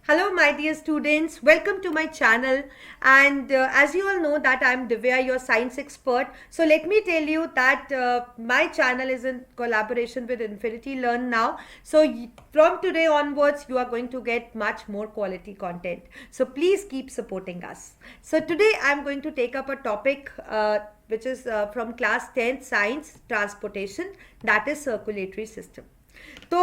Hello, my dear students. Welcome to my channel. And as you all know, that I'm Divya, your science expert. So let me tell you that my channel is in collaboration with Infinity Learn now. So from today onwards, you are going to get much more quality content. So please keep supporting us. So today I'm going to take up a topic. Which is from class 10th science transportation, that is circulatory system. तो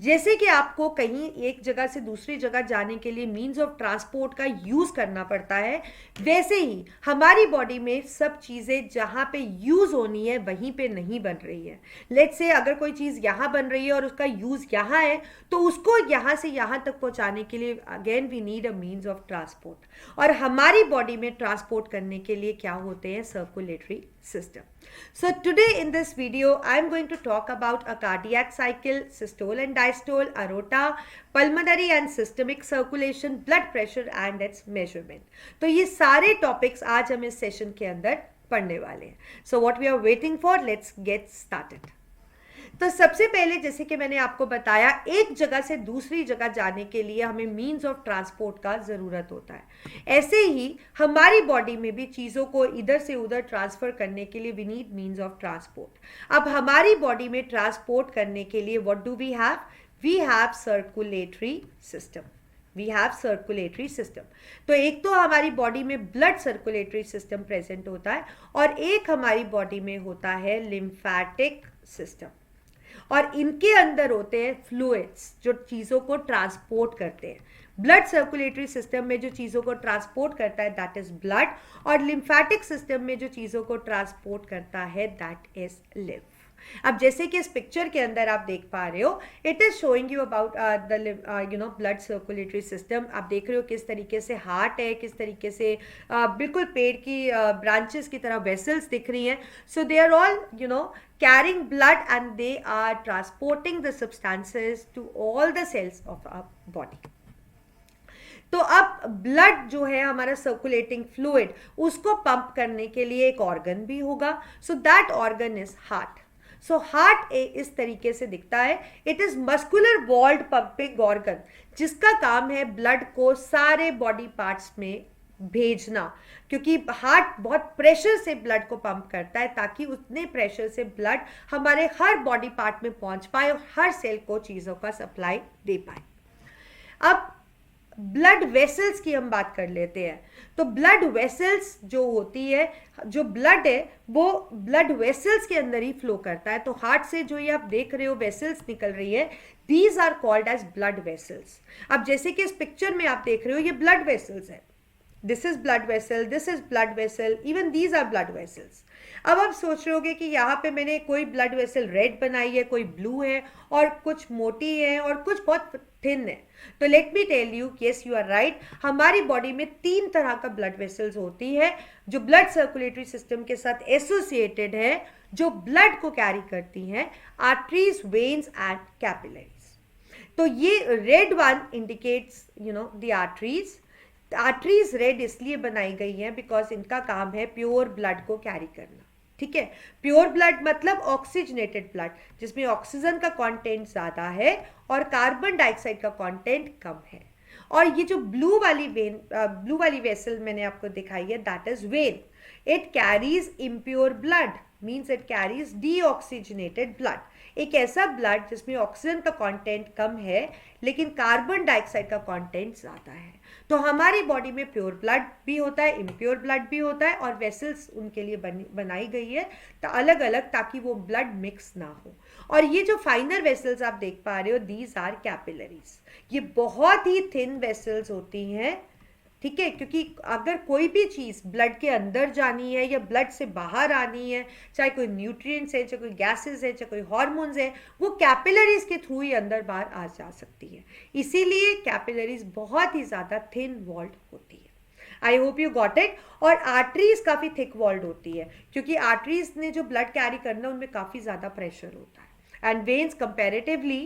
जैसे कि आपको कहीं एक जगह से दूसरी जगह जाने के लिए मीन्स ऑफ ट्रांसपोर्ट का यूज करना पड़ता है, वैसे ही हमारी बॉडी में सब चीजें जहां पे यूज होनी है वहीं पे नहीं बन रही है. लेट्स से अगर कोई चीज यहां बन रही है और उसका यूज यहां है, तो उसको यहां से यहां तक पहुंचाने के लिए again we need a means of transport. और हमारी बॉडी में ट्रांसपोर्ट करने के लिए क्या होते हैं? Circulatory system. So today in this video I am going to talk about a cardiac cycle, systole and diastole, aorta, pulmonary and systemic circulation, blood pressure and its measurement. तो ये सारे topics आज हम इस session के अंदर पढ़ने वाले हैं. So what we are waiting for, let's get started. तो सबसे पहले जैसे कि मैंने आपको बताया, एक जगह से दूसरी जगह जाने के लिए हमें मीन्स ऑफ ट्रांसपोर्ट का ज़रूरत होता है. ऐसे ही हमारी बॉडी में भी चीज़ों को इधर से उधर ट्रांसफ़र करने के लिए we need means of transport. अब हमारी बॉडी में ट्रांसपोर्ट करने के लिए what do we have? We have circulatory system. We have circulatory system. तो एक तो हमारी बॉडी में ब्लड सर्कुलेटरी सिस्टम प्रेजेंट होता है और एक हमारी बॉडी में होता है लिम्फैटिक सिस्टम. और इनके अंदर होते हैं फ्लूइड्स जो चीज़ों को ट्रांसपोर्ट करते हैं. ब्लड सर्कुलेटरी सिस्टम में जो चीज़ों को ट्रांसपोर्ट करता है दैट इज ब्लड, और लिम्फैटिक सिस्टम में जो चीज़ों को ट्रांसपोर्ट करता है दैट इज लिम्फ. अब जैसे कि इस पिक्चर के अंदर आप देख पा रहे हो, it is showing you about the blood circulatory system. आप देख रहे हो किस तरीके से हार्ट है, किस तरीके से बिल्कुल पेड़ की ब्रांचेस की तरह वेसल्स दिख रही हैं. So they are all carrying blood and they are transporting the substances to all the cells of our body. तो अब ब्लड जो है हमारा सर्कुलेटिंग फ्लूइड, उसको पंप करने के लिए एक ऑर्गन भी होगा. So that organ is heart. So heart इस तरीके से दिखता है. It is muscular walled pumping organ जिसका काम है ब्लड को सारे बॉडी पार्ट्स में भेजना, क्योंकि हार्ट बहुत प्रेशर से ब्लड को पंप करता है ताकि उतने प्रेशर से ब्लड हमारे हर बॉडी पार्ट में पहुंच पाए और हर सेल को चीज़ों का सप्लाई दे पाए. अब ब्लड वेसल्स की हम बात कर लेते हैं. तो ब्लड वेसल्स जो होती है, जो ब्लड है वो ब्लड वेसल्स के अंदर ही फ्लो करता है. तो हार्ट से जो ये आप देख रहे हो वेसल्स निकल रही है, these are called as blood vessels. अब जैसे कि इस पिक्चर में आप देख रहे हो ये ब्लड वेसल्स है. This is blood vessel, this is blood vessel, even these are blood vessels. अब आप सोच रहे होगे कि यहाँ पे मैंने कोई ब्लड वेसल रेड बनाई है, कोई ब्लू है और कुछ मोटी है और कुछ बहुत थिन है. तो let me tell you, yes you are right, हमारी बॉडी में 3 तरह का ब्लड वेसल्स होती है जो ब्लड सर्कुलेटरी सिस्टम के साथ एसोसिएटेड है, जो ब्लड को कैरी करती हैं, आर्टरीज, वेन्स एंड कैपिलरीज. तो ये red one indicates the arteries. Arteries red इसलिए बनाई गई हैं बिकॉज इनका काम है प्योर ब्लड को कैरी करना. ठीक है, प्योर ब्लड मतलब ऑक्सीजनेटेड ब्लड जिसमें ऑक्सीजन का कंटेंट ज़्यादा है और कार्बन डाइऑक्साइड का कंटेंट कम है. और ये जो ब्लू वाली वेसल मैंने आपको दिखाई है that is when. It carries impure blood, means it carries deoxygenated blood. एक ऐसा ब्लड जिसमें ऑक्सीजन का कंटेंट कम है लेकिन कार्बन डाइऑक्साइड का कंटेंट ज़्यादा है. तो हमारी बॉडी में प्योर ब्लड भी होता है, इम्प्योर ब्लड भी होता है, और वेसल्स उनके लिए बनाई गई है तो अलग अलग, ताकि वो ब्लड मिक्स ना हो. और ये जो फाइनर वेसल्स आप देख पा रहे हो दीज आर कैपिलरीज. ये बहुत ही थिन वेसल्स होती हैं. ठीक है, क्योंकि अगर कोई भी चीज़ ब्लड के अंदर जानी है या ब्लड से बाहर आनी है, चाहे कोई न्यूट्रिएंट्स है, चाहे कोई गैसेस है, चाहे कोई हार्मोन्स है, वो कैपिलरीज के थ्रू ही अंदर बाहर आ जा सकती है. इसीलिए कैपिलरीज बहुत ही ज़्यादा थिन वॉल्ड होती है. I hope you got it. और आर्टरीज काफ़ी थिक वॉल्ड होती है क्योंकि आर्टरीज ने जो ब्लड कैरी करना उनमें काफ़ी ज़्यादा प्रेशर होता है. And veins comparatively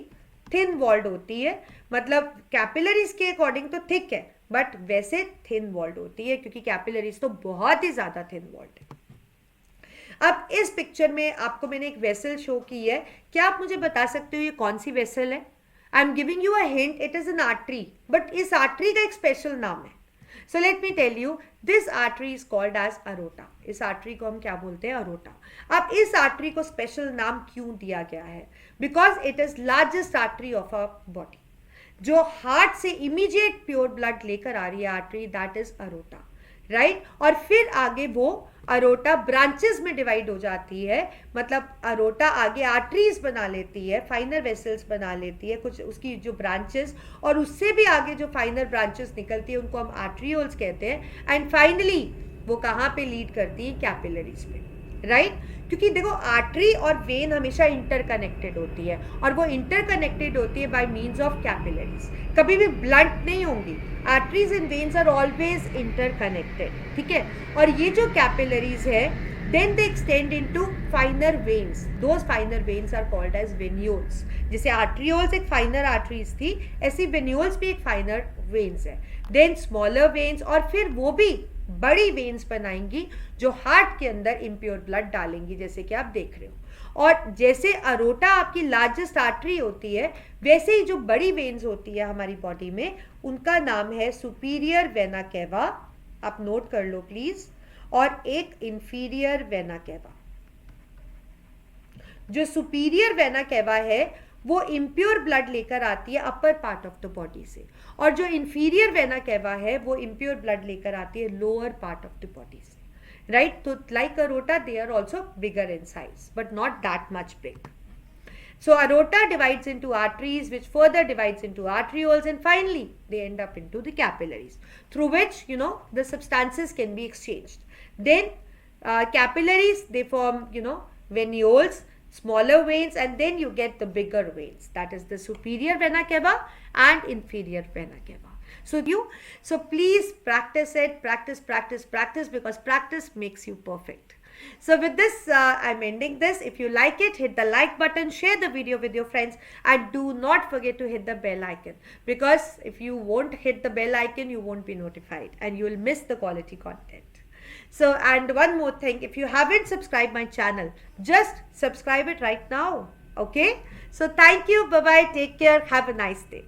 thin walled होती है, मतलब कैपिलरीज के अकॉर्डिंग तो थिक है बट वैसे थिन वॉल्ड होती है क्योंकि कैपिलरीज तो बहुत ही ज़्यादा थिन वॉल्ड है. अब इस पिक्चर में आपको मैंने एक वेसल शो की है. क्या आप मुझे बता सकते हो ये कौन सी वेसल है? I am giving you a hint, it is an artery, but इस आर्टरी का एक स्पेशल नाम है. So let me tell you, this artery is called as aorta. इस आर्टरी को हम क्या बोलते हैं? अरोटा. अब इस आर्टरी को स्पेशल नाम क्यों दिया गया है? Because it is largest artery of our body. जो हार्ट से इमीडिएट प्योर ब्लड लेकर आ रही है artery, that is aorta, right. और फिर आगे वो अरोटा ब्रांचेस में डिवाइड हो जाती है. मतलब अरोटा आगे आर्टरीज बना लेती है, फाइनर वेसल्स बना लेती है, कुछ उसकी जो ब्रांचेस, और उससे भी आगे जो फाइनर ब्रांचेस निकलती है उनको हम आर्टरियोल्स कहते हैं. एंड फाइनली वो कहाँ पे लीड करती है? कैपिलरीज पे, राइट. क्योंकि देखो आर्टरी और वेन हमेशा इंटरकनेक्टेड होती है, और वो इंटरकनेक्टेड होती है बाय मींस ऑफ कैपिलरीज, कभी भी ब्लंट नहीं होंगी. Arteries and veins are always interconnected, ठीक है. और ये जो कैपिलरीज है, then they extend into finer veins. Those finer veins are called as venules. जैसे आर्टरियोल्स एक फाइनर आर्टरीज थी, ऐसी वेन्यूल्स भी एक फाइनर वेन्स है. देन स्मॉलर वेन्स, और फिर वो भी बड़ी वेन्स बनाएंगी जो हार्ट के अंदर इम्प्योर ब्लड डालेंगी, जैसे कि आप देख रहे हो. और जैसे अरोटा आपकी लार्जेस्ट आर्टरी होती है, वैसे ही जो बड़ी वेन्स होती है हमारी बॉडी में, उनका नाम है सुपीरियर वेना केवा. आप नोट कर लो प्लीज. और एक इंफीरियर वेना केवा. जो सुपीरियर वेना केवा है वो इम्प्योर ब्लड लेकर आती है upper part of the body से, और जो इंफीरियर वेना केवा है वो इम्प्योर ब्लड लेकर आती है lower part of the body से, राइट. तो like aorta they are also bigger in size but not that much big. So aorta divides into arteries, which further divides into arterioles, and finally they end up into the capillaries, through which the substances can be exchanged. Then capillaries, they form venules, smaller veins, and then you get the bigger veins. That is the superior vena cava and inferior vena cava. So please practice it, practice, because practice makes you perfect. So with this, I'm ending this. If you like it, hit the like button, share the video with your friends, and do not forget to hit the bell icon, because if you won't hit the bell icon, you won't be notified and you will miss the quality content. So, and one more thing, if you haven't subscribed my channel, just subscribe it right now. Okay? So thank you. Bye-bye. Take care. Have a nice day.